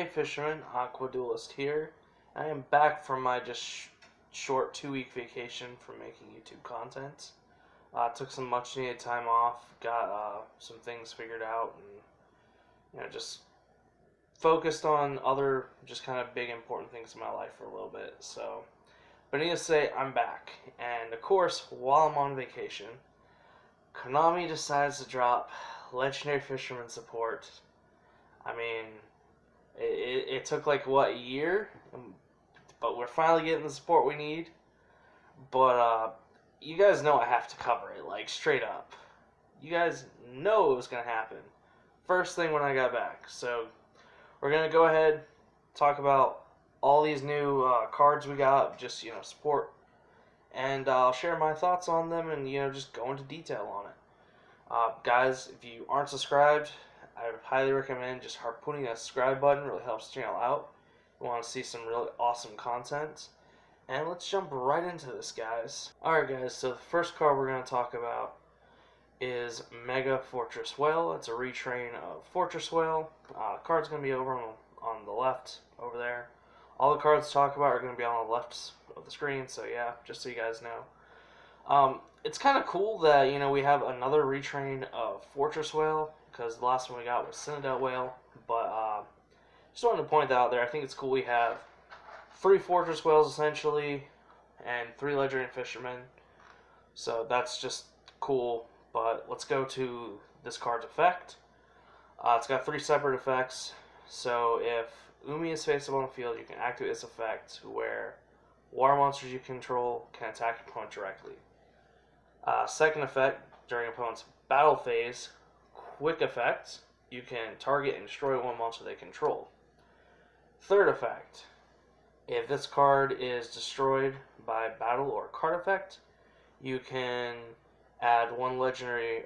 Hey Fisherman, Aqua Duelist here. I am back from my just short 2-week vacation from making YouTube content. Took some much needed time off, got some things figured out, and just focused on other just kind of big important things in my life for a little bit. But needless to say, I'm back, and of course, while I'm on vacation, Konami decides to drop Legendary Fisherman support. I mean, it took like what, a year, but we're finally getting the support we need. But you guys know I have to cover it, like straight up. You guys know it was gonna happen first thing when I got back. So we're gonna go ahead, talk about all these new cards we got, just support, and I'll share my thoughts on them and just go into detail on it. Guys, if you aren't subscribed, I would highly recommend just harpooning that subscribe button. Really helps the channel out. You want to see some really awesome content. And let's jump right into this, guys. Alright guys, so the first card we're going to talk about is Mega Fortress Whale. It's a retrain of Fortress Whale. The card's going to be over on the left over there. All the cards to talk about are going to be on the left of the screen, so yeah, just so you guys know. It's kind of cool that, we have another retrain of Fortress Whale, because the last one we got was Citadel Whale, but just wanted to point that out there. I think it's cool we have 3 Fortress Whales, essentially, and 3 Legendary Fishermen, so that's just cool. But let's go to this card's effect. It's got 3 separate effects, so if Umi is face up on the field, you can activate this effect where water monsters you control can attack your opponent directly. Second effect, during opponent's battle phase, quick effect, you can target and destroy one monster they control. Third effect, if this card is destroyed by battle or card effect, you can add one not legendary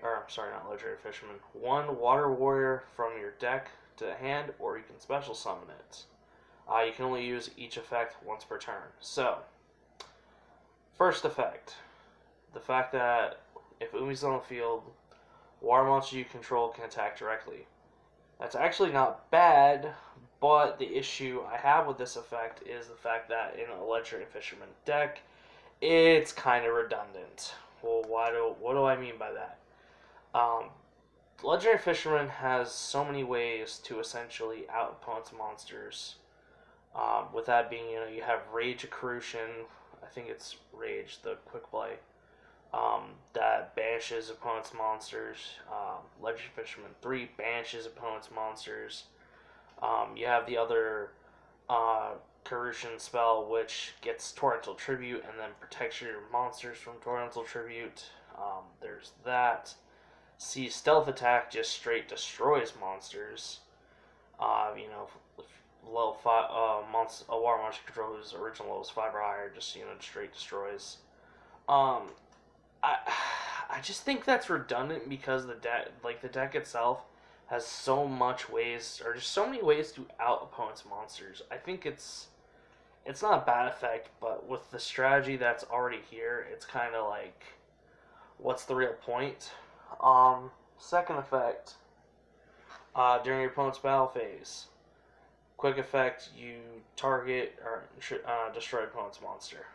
fisherman, one water warrior from your deck to the hand, or you can special summon it. You can only use each effect once per turn. So, first effect, the fact that if Umi's on the field, water monster you control can attack directly. That's actually not bad, but the issue I have with this effect is the fact that in a Legendary Fisherman deck, it's kind of redundant. Well, what do I mean by that? Legendary Fisherman has so many ways to essentially out opponent's monsters. With that being, you have Rage Corrosion, I think it's Rage, the quick play. That banishes opponent's monsters. Legendary Fisherman 3 banishes opponent's monsters. You have the other Corrosion spell, which gets Torrential Tribute and then protects your monsters from Torrential Tribute. There's that. C Stealth Attack just straight destroys monsters. Level 5 a water monster control whose original level is 5 or higher, just straight destroys. I just think that's redundant because the deck itself has so much ways, or just so many ways to out opponent's monsters. I think it's not a bad effect, but with the strategy that's already here, it's kind of like, what's the real point? Second effect, during your opponent's battle phase, quick effect, you target or destroy opponent's monster.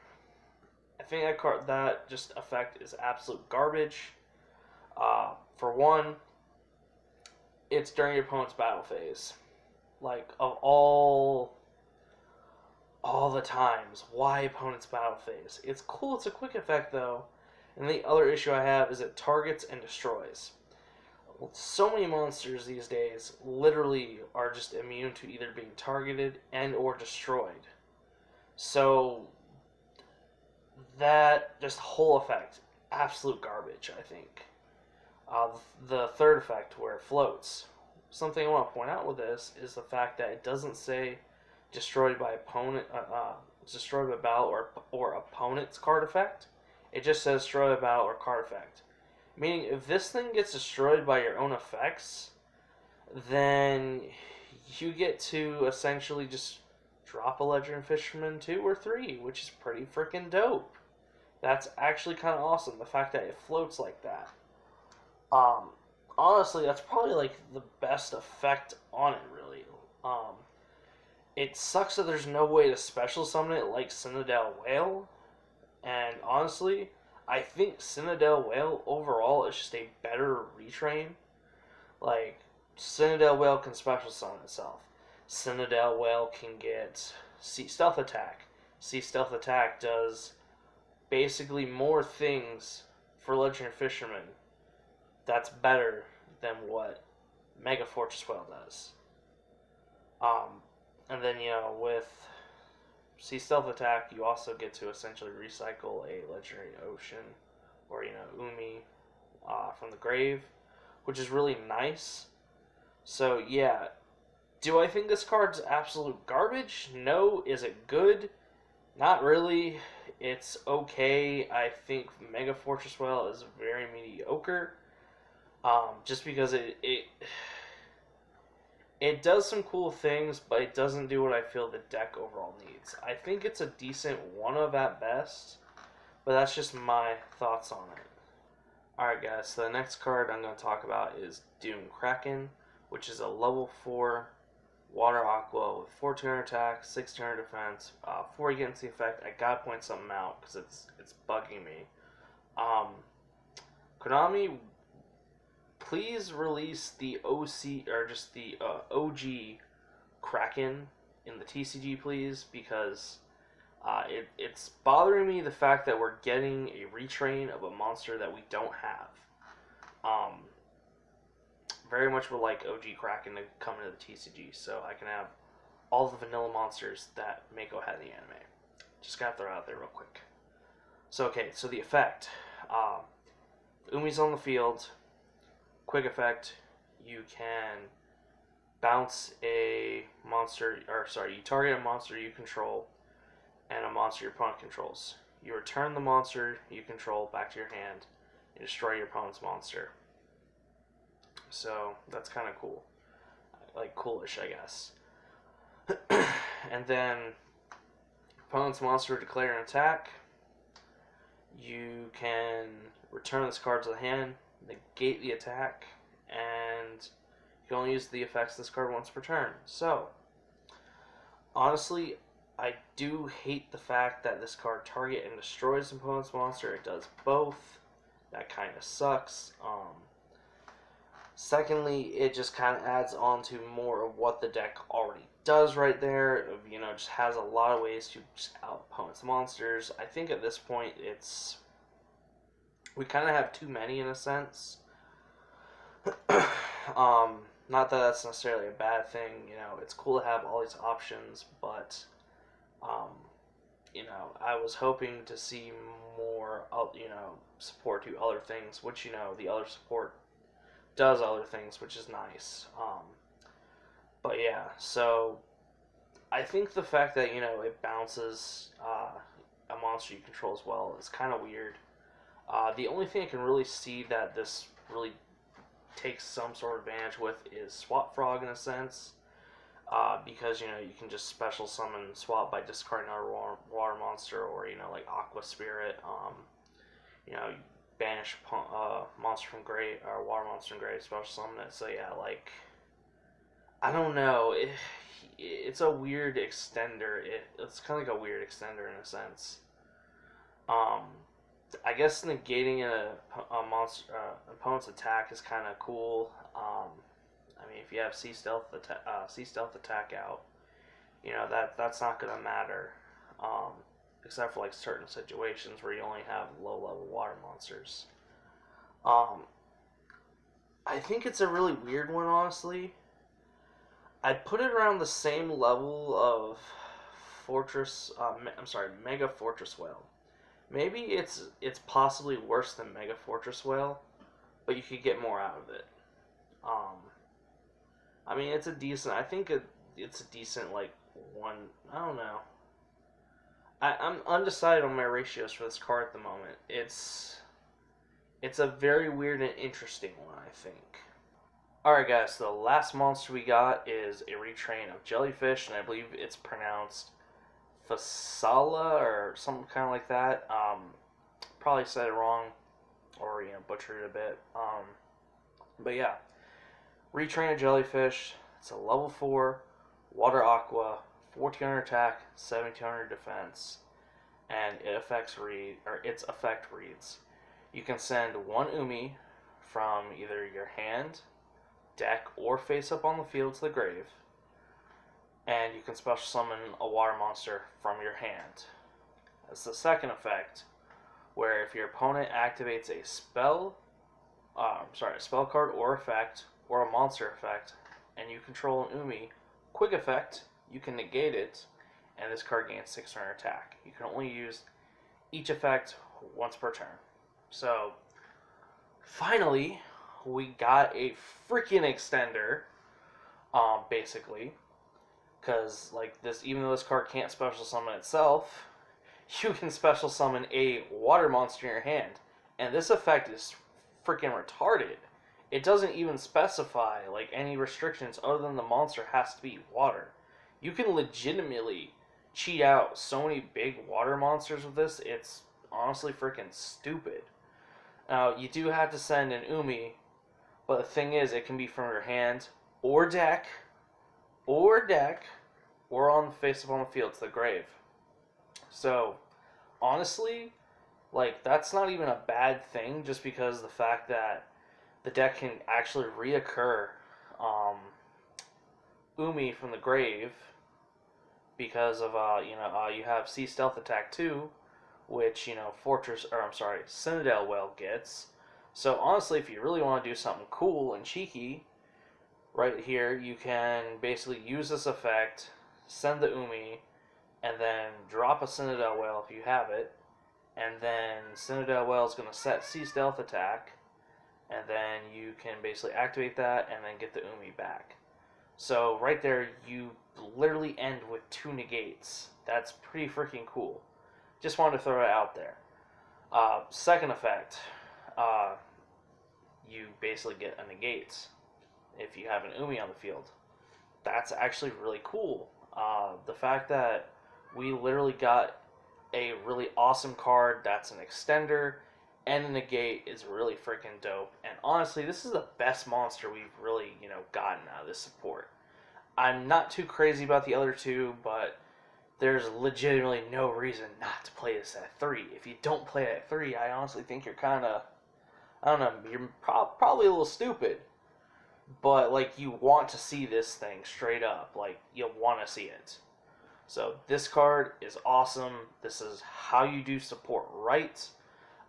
I think that just effect is absolute garbage. For one, it's during your opponent's battle phase. Like, of all the times, why opponent's battle phase? It's cool, it's a quick effect though. And the other issue I have is it targets and destroys. So many monsters these days literally are just immune to either being targeted and or destroyed. So that just whole effect, absolute garbage, I think. The third effect, where it floats. Something I want to point out with this is the fact that it doesn't say destroyed by opponent, destroyed by battle or opponent's card effect. It just says destroyed by battle or card effect. Meaning, if this thing gets destroyed by your own effects, then you get to essentially just drop a Legendary Fisherman 2 or 3, which is pretty freaking dope. That's actually kind of awesome, the fact that it floats like that. Honestly, that's probably like the best effect on it, really. It sucks that there's no way to special summon it like Cyndail Whale. And honestly, I think Cyndail Whale overall is just a better retrain. Like, Cyndail Whale can special summon itself. Cyndail Whale can get Sea Stealth Attack. Sea Stealth Attack does basically more things for Legendary Fisherman that's better than what Mega Fortress Whale does. And then, with Sea Stealth Attack, you also get to essentially recycle a Legendary Ocean or, Umi from the grave, which is really nice. So, yeah. Do I think this card's absolute garbage? No. Is it good? Not really. It's okay. I think Mega Fortress Whale is very mediocre. Just because it does some cool things, but it doesn't do what I feel the deck overall needs. I think it's a decent one-of at best, but that's just my thoughts on it. Alright guys, so the next card I'm going to talk about is Doom Kraken, which is a level 4 Water Aqua with 4 turn attack, 6 turn defense. Before you get into the effect, I gotta point something out because it's bugging me. Konami, please release the OC or just the OG Kraken in the TCG, please, because it's bothering me the fact that we're getting a retrain of a monster that we don't have. Very much would like OG Kraken to come into the TCG so I can have all the vanilla monsters that Mako had in the anime. Just gotta throw it out there real quick. So the effect. Umi's on the field. Quick effect. You can bounce a monster, you target a monster you control and a monster your opponent controls. You return the monster you control back to your hand and destroy your opponent's monster. So that's kind of cool. Like, coolish, I guess. And then, opponent's monster declare an attack. You can return this card to the hand, negate the attack, and you can only use the effects this card once per turn. So, honestly, I do hate the fact that this card target and destroys an opponent's monster. It does both. That kind of sucks. Secondly, it just kind of adds on to more of what the deck already does right there. Just has a lot of ways to just out opponent's monsters. I think at this point we kind of have too many in a sense. Not that that's necessarily a bad thing. It's cool to have all these options, but I was hoping to see more, support to other things, which the other support does other things, which is nice. But yeah, so I think the fact that it bounces a monster you control as well is kind of weird. The only thing I can really see that this really takes some sort of advantage with is Swap Frog in a sense, because you can just special summon Swap by discarding another water monster, or like Aqua Spirit. Banish monster from grave, or water monster from grave, special summon it. So yeah, I don't know. It's a weird extender. It's kind of like a weird extender in a sense. I guess negating a monster opponent's attack is kind of cool. If you have Sea Stealth Attack out, that's not gonna matter. Except for certain situations where you only have low-level water monsters. I think it's a really weird one, honestly. I'd put it around the same level of Mega Fortress Whale. Maybe it's possibly worse than Mega Fortress Whale, but you could get more out of it. It's a decent. I think it's a decent one. I don't know. I'm undecided on my ratios for this card at the moment. It's a very weird and interesting one, I think. Alright guys, so the last monster we got is a retrain of Jellyfish, and I believe it's pronounced Fasala or something kind of like that. Probably said it wrong, or butchered it a bit. But yeah, retrain of Jellyfish. It's a level 4 Water Aqua 1400 attack, 1700 defense, and its effect reads: you can send one Umi from either your hand, deck, or face up on the field to the grave, and you can special summon a water monster from your hand. That's the second effect, where if your opponent activates a spell card or effect, or a monster effect, and you control an Umi, quick effect, you can negate it, and this card gains 600 attack. You can only use each effect once per turn. So, finally, we got a freaking extender, basically, because, like, this, even though this card can't special summon itself, you can special summon a water monster in your hand, and this effect is freaking retarded. It doesn't even specify, like, any restrictions other than the monster has to be water. You can legitimately cheat out so many big water monsters with this, it's honestly freaking stupid. Now, you do have to send an Umi, but the thing is, it can be from your hand, or deck, or on the face up on the field to the grave. So, honestly, like, that's not even a bad thing, just because the fact that the deck can actually reoccur Umi from the grave, because of, you have Sea Stealth Attack 2, which, Citadel Whale gets. So, honestly, if you really want to do something cool and cheeky, right here, you can basically use this effect, send the Umi, and then drop a Citadel Whale if you have it, and then Citadel Whale is going to set Sea Stealth Attack, and then you can basically activate that and then get the Umi back. So right there, you literally end with 2 negates. That's pretty freaking cool. Just wanted to throw it out there. Second effect, you basically get a negate if you have an Umi on the field. That's actually really cool. The fact that we literally got a really awesome card that's an extender and a negate is really freaking dope. And honestly, this is the best monster we've really, gotten out of this support. I'm not too crazy about the other two, but there's legitimately no reason not to play this at 3. If you don't play it at 3, I honestly think you're kind of, I don't know, you're probably a little stupid. But, like, you want to see this thing straight up. Like, you want to see it. So, this card is awesome. This is how you do support right.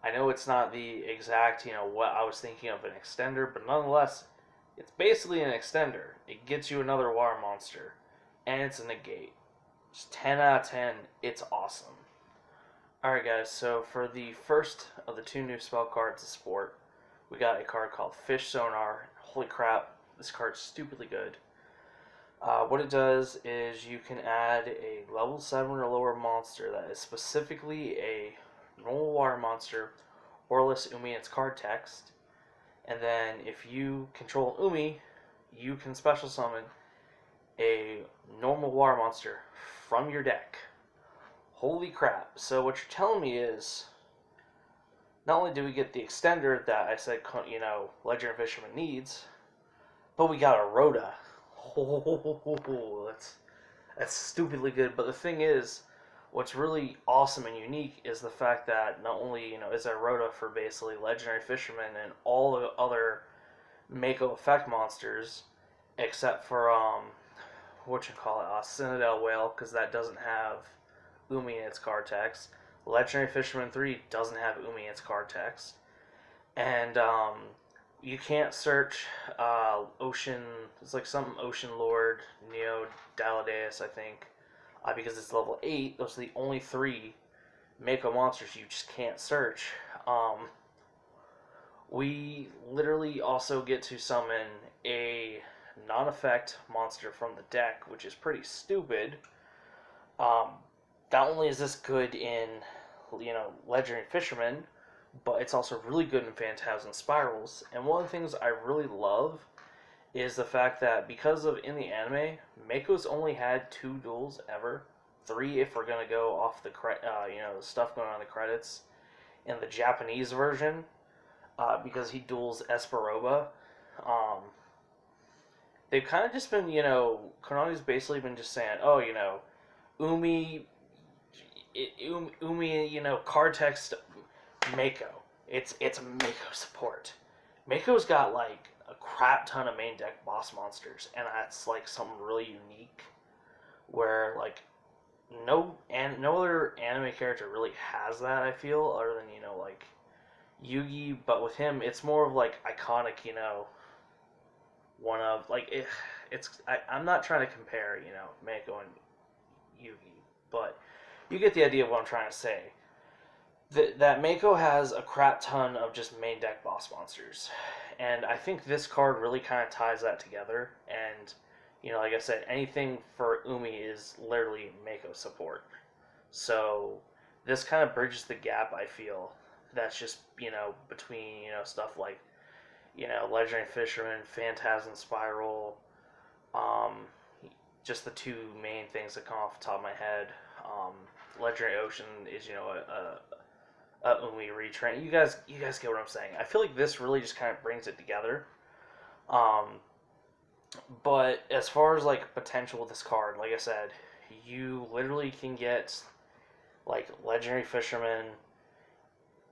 I know it's not the exact, what I was thinking of an extender, but nonetheless, it's basically an extender. It gets you another water monster, and it's a negate. Just 10 out of 10, it's awesome. Alright guys, so for the first of the 2 new spell cards to support, we got a card called Fish Sonar. Holy crap, this card's stupidly good. What it does is you can add a level 7 or lower monster that is specifically a normal water monster or less Umi in its card text. And then if you control Umi, you can special summon a normal water monster from your deck. Holy crap. So what you're telling me is, not only do we get the extender that I said, Legendary Fisherman needs, but we got a Rhoda. Oh, that's stupidly good. But the thing is, what's really awesome and unique is the fact that not only, is there Rhoda for basically Legendary Fisherman and all the other Mako effect monsters, except for, Citadel Whale, because that doesn't have Umi in its card text. Legendary Fisherman 3 doesn't have Umi in its card text. And, you can't search Ocean, it's like some Ocean Lord, Neo Daladeus, I think, because it's level 8. Those are the only 3 Mako monsters you just can't search. We literally also get to summon a non-effect monster from the deck, which is pretty stupid. Not only is this good in, Legendary Fisherman, but it's also really good in Phantasm Spirals. And one of the things I really love is the fact that because of in the anime, Mako's only had 2 duels ever. 3 if we're gonna go off the the stuff going on in the credits. In the Japanese version, because he duels Esperoba. They've kind of just been, Konami's basically been just saying, Umi, Umi, card text Mako. It's Mako support. Mako's got like a crap ton of main deck boss monsters, and that's like something really unique. Where like no other anime character really has that. I feel other than like Yugi, but with him it's more of like iconic. One of like I'm not trying to compare Mako and Yugi, but you get the idea of what I'm trying to say. That Mako has a crap ton of just main deck boss monsters, and I think this card really kind of ties that together. And like I said, anything for Umi is literally Mako support. So this kind of bridges the gap. I feel that's just between stuff like Legendary Fisherman, Phantasm Spiral, um, just the two main things that come off the top of my head. Legendary Ocean is Umi Retrain. You guys get what I'm saying. I feel like this really just kind of brings it together. But as far as like potential with this card, like I said, you literally can get like Legendary Fisherman,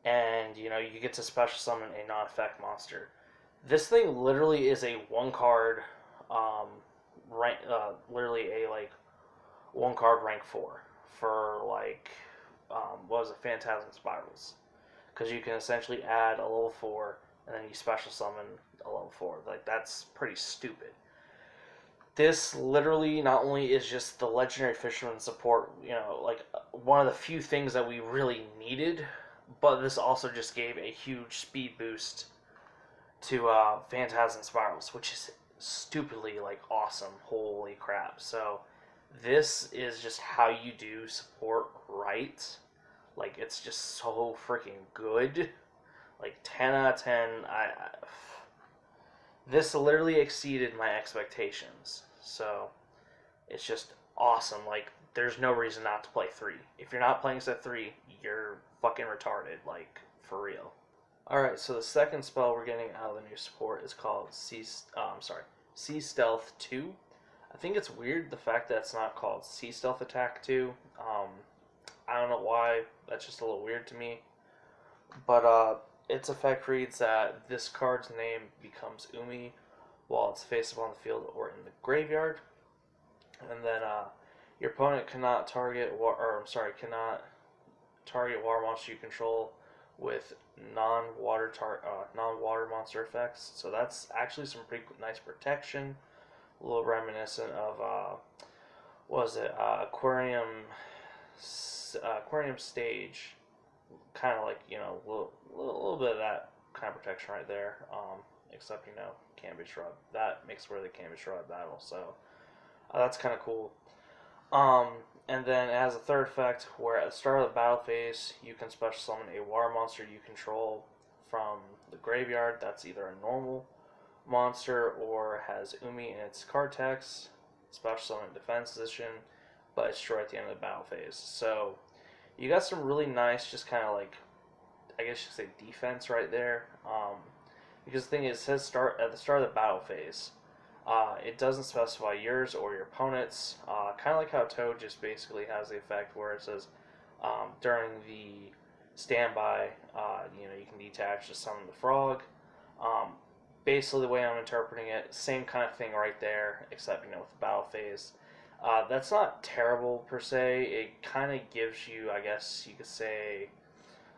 and you get to special summon a non-effect monster. This thing literally is a one card, literally a like one card rank 4 for like what was it, Phantasm Spirals, because you can essentially add a level 4 and then you special summon a level 4. Like that's pretty stupid. This literally not only is just the Legendary Fisherman support, like one of the few things that we really needed, but this also just gave a huge speed boost to Phantasm Spirals, which is stupidly like awesome. Holy crap! So this is just how you do support right. Like it's just so freaking good. Like 10 out of 10. This literally exceeded my expectations. So it's just awesome. Like there's no reason not to play 3. If you're not playing set 3, you're fucking retarded. Like for real. Alright, so the second spell we're getting out of the new support is called Sea Stealth 2. I think it's weird the fact that it's not called Sea Stealth Attack 2. I don't know why. That's just a little weird to me. But its effect reads that this card's name becomes Umi while it's face up on the field or in the graveyard. And then your opponent cannot target cannot target water monster you control with non-water monster effects. So that's actually some pretty nice protection. A little reminiscent of Aquarium Stage, kind of like a little bit of that kind of protection right there. Except can't be shrub. That makes for the can't be shrub battle. So that's kind of cool. And then it has a third effect where at the start of the battle phase, you can special summon a water monster you control from the graveyard. That's either a normal monster or has Umi in its card text, special summon defense position, but it's destroyed at the end of the battle phase. So you got some really nice, just kind of like, I guess you could say defense right there. Because the thing is, it says start at the start of the battle phase. It doesn't specify yours or your opponent's. Kind of like how Toad just basically has the effect where it says during the standby, you can detach to summon the frog. Basically, the way I'm interpreting it, same kind of thing right there, except with the battle phase. That's not terrible per se. It kind of gives you, I guess you could say,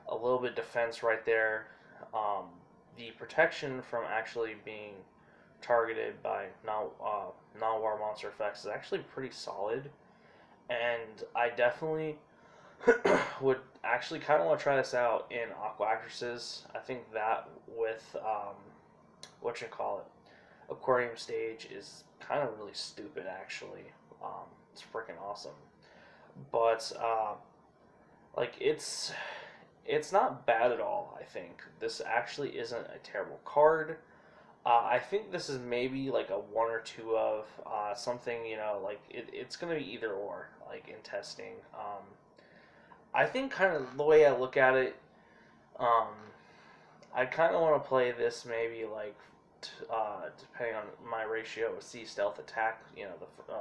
a little bit of defense right there. The protection from actually being targeted by non-water monster effects is actually pretty solid, and I definitely would actually kind of want to try this out in Aqua Actresses. I think that with Aquarium Stage is kind of really stupid actually. It's freaking awesome, but it's not bad at all. I think this actually isn't a terrible card. I think this is maybe like a 1 or 2 of something, it's going to be either or, like in testing. I think kind of the way I look at it, I kind of want to play this maybe like, depending on my ratio of Sea Stealth Attack, the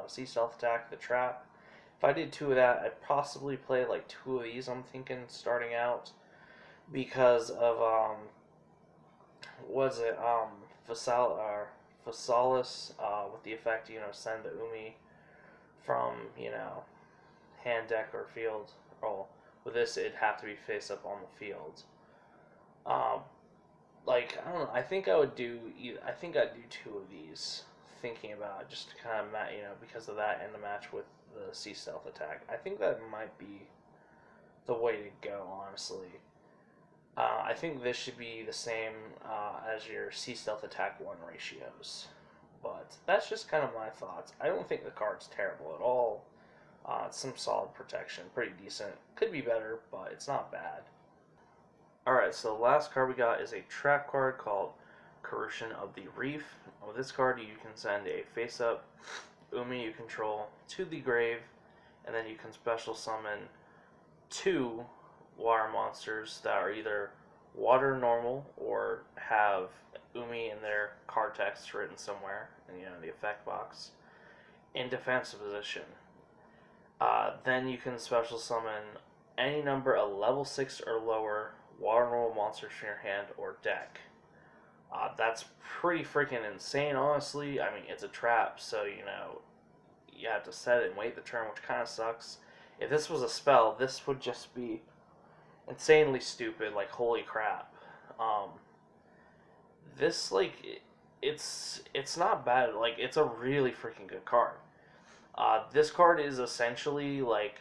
Sea Stealth Attack, the Trap, if I did 2 of that, I'd possibly play like 2 of these. I'm thinking starting out because of was it Phasalis with the effect, send the Umi from, hand, deck, or field. Oh, with this it'd have to be face up on the field. Like, I don't know. I think I'd do 2 of these. Thinking about it, just to kind of because of that and the match with the Sea Stealth attack. I think that might be the way to go, honestly. I think this should be the same as your Sea Stealth attack 1 ratios. But that's just kind of my thoughts. I don't think the card's terrible at all. It's some solid protection, pretty decent. Could be better, but it's not bad. Alright, so the last card we got is a trap card called Corrosion of the Reef. With this card, you can send a face-up Umi you control to the grave, and then you can special summon 2 water monsters that are either water normal or have Umi in their card text written somewhere in the effect box in defensive position. Then you can special summon any number of level 6 or lower water normal monsters from your hand or deck. That's pretty freaking insane, honestly. I mean, it's a trap, so, you have to set it and wait the turn, which kind of sucks. If this was a spell, this would just be insanely stupid, like, holy crap. This, like, it's not bad. Like, it's a really freaking good card. This card is essentially, like,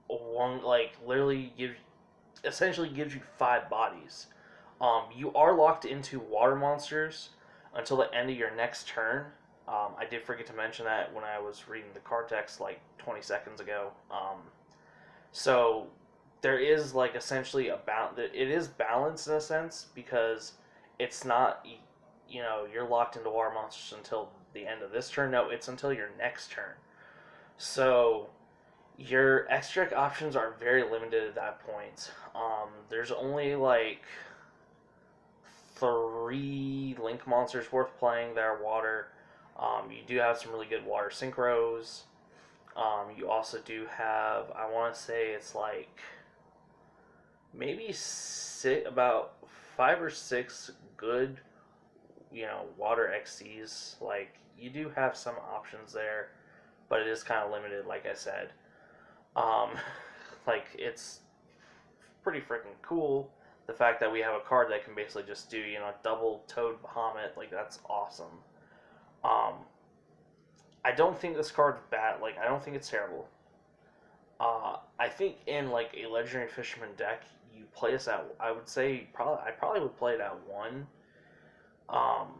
literally gives you 5 bodies. You are locked into water monsters until the end of your next turn. I did forget to mention that when I was reading the card text like 20 seconds ago. So there is like essentially it is balanced in a sense because it's not, you're locked into water monsters until the end of this turn. No, it's until your next turn. So your extra options are very limited at that point. There's only like 3 link monsters worth playing that are water. You do have some really good water synchros. You also do have, I want to say it's like maybe about 5 or 6 good, water XCs. Like, you do have some options there, but it is kind of limited, like I said. Like, it's pretty freaking cool. The fact that we have a card that can basically just do, double Toad Bahamut, like, that's awesome. I don't think this card's bad. Like, I don't think it's terrible. I think in, like, a Legendary Fisherman deck, you play this at, I would say, I probably would play it at 1. Well,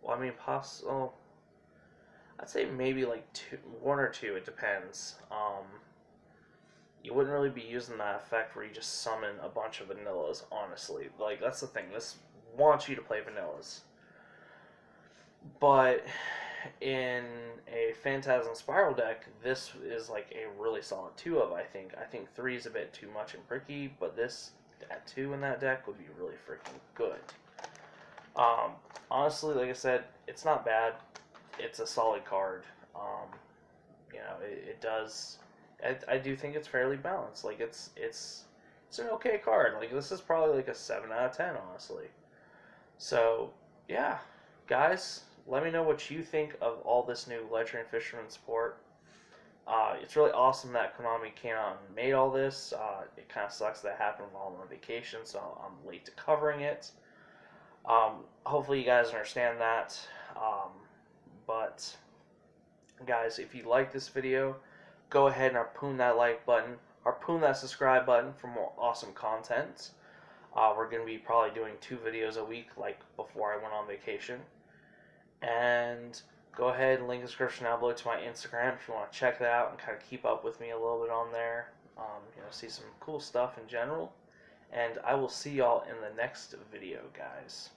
I mean, I'd say maybe, like, 1 or 2, it depends. You wouldn't really be using that effect where you just summon a bunch of vanillas, honestly. Like, that's the thing. This wants you to play vanillas. But in a Phantasm Spiral deck, this is like a really solid 2 of, I think. I think 3 is a bit too much and pricky, but this at 2 in that deck would be really freaking good. Honestly, like I said, it's not bad. It's a solid card. It does. I do think it's fairly balanced. Like, it's an okay card. Like, this is probably like a 7 out of 10, honestly. So, yeah. Guys, let me know what you think of all this new Legendary Fisherman support. It's really awesome that Konami came out and made all this. It kind of sucks that it happened while I'm on vacation, so I'm late to covering it. Hopefully you guys understand that. But, guys, if you like this video, go ahead and harpoon that like button, harpoon that subscribe button for more awesome content. We're going to be probably doing 2 videos a week, like before I went on vacation. And go ahead and link in the description down below to my Instagram if you want to check that out and kind of keep up with me a little bit on there. See some cool stuff in general. And I will see y'all in the next video, guys.